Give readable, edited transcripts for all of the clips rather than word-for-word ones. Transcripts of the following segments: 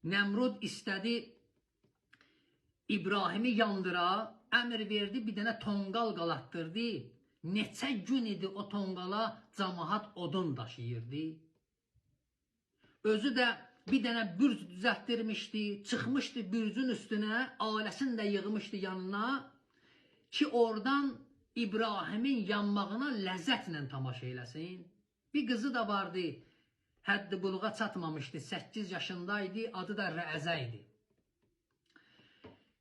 Nemrud istədi İbrahimi yandıra, əmr verdi, bir dənə tonqal qalatdırdı. Neçə gün idi o tonqala cəmaət odun daşıyırdı. Özü də bir dənə bürc düzəltdirmişdi, çıxmışdı bürcün üstünə, ailəsini də yığmışdı yanına ki, oradan İbrahimin yanmağına ləzzətlə tamaşa eləsin. Bir qızı da vardı, həddi buluğa çatmamışdı, 8 yaşındaydı, adı da Rəəzə idi.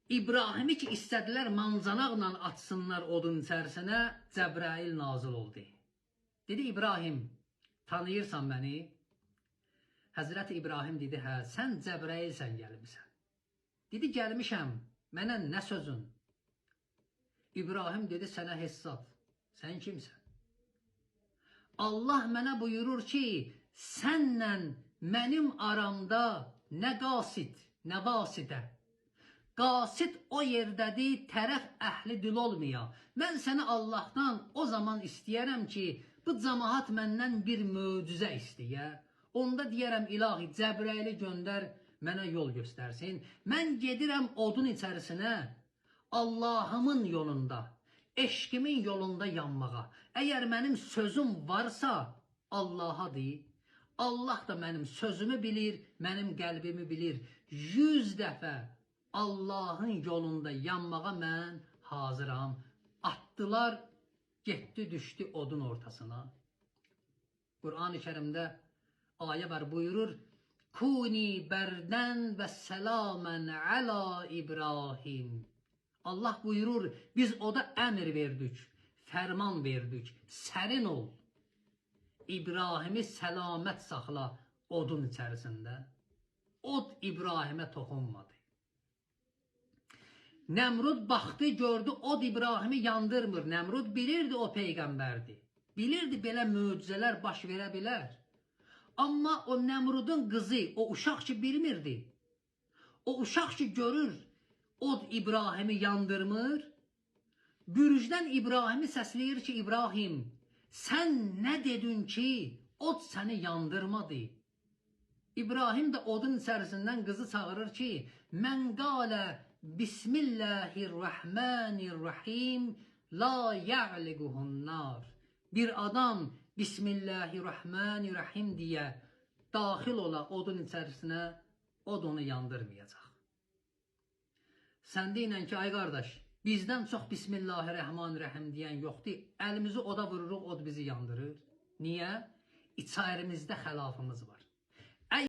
İbrahimi ki, istədilər mancanaqla atsınlar odun içərisinə, Cəbrail nazil oldu. Dedi, İbrahim, tanıyırsan məni? Həzrəti İbrahim dedi, hə, sən Cəbrailsən gəlmişsən. Dedi, gəlmişəm, mənə nə sözün? İbrahim dedi, sənə hesab, sən kimsən? Allah mənə buyurur ki, sənlə mənim aramda nə qasid, nə vasidə. Qasid o yerdədir, tərəf əhli dil olmaya. Mən səni Allahdan o zaman istəyərəm ki, bu cəmaət məndən bir möcüzə istəyə. Onda deyərəm, ilahi, Cəbraili göndər, mənə yol göstərsin. Mən gedirəm odun içərisinə, Allahımın yolunda, eşqimin yolunda yanmağa. Əgər mənim sözüm varsa, Allaha deyil. Allah da mənim sözümü bilir, mənim qəlbimi bilir. 100 dəfə Allahın yolunda yanmağa mən hazıram. Atdılar, getdi, düşdü odun ortasına. Qur'an-ı Kərimdə ayə var, buyurur, Kuni bərdən və səlamən əla İbrahim. Allah buyurur, biz oda əmr verdik, fərman verdik, sərin ol. İbrahimi səlamət saxla odun içərisində. Od İbrahimə toxunmadı. Nemrud baxdı, gördü, od İbrahimi yandırmır. Nemrud bilirdi o peyğəmbərdir. Bilirdi belə möcüzələr baş verə bilər. Amma o Nemrudun qızı, o uşaq ki bilmirdi. O uşaq ki görür, od İbrahimi yandırmır. Bürcdən İbrahimi səsləyir ki, İbrahim, sən nə dedin ki, od səni yandırmadı? İbrahim də odun içərisindən qızı çağırır ki, mən qalə Bismillahirrahmanirrahim la ya'liguhun nar. Bir adam Bismillahirrahmanirrahim deyə daxil ola odun içərisinə, od onu yandırmayacaq. Sən deyinən ki, ay qardaş, bizdən çox Bismillahirrahmanirrahim deyən yoxdur. Əlimizi oda vururuq, od bizi yandırır. Niyə? İçərimizdə xilafımız var.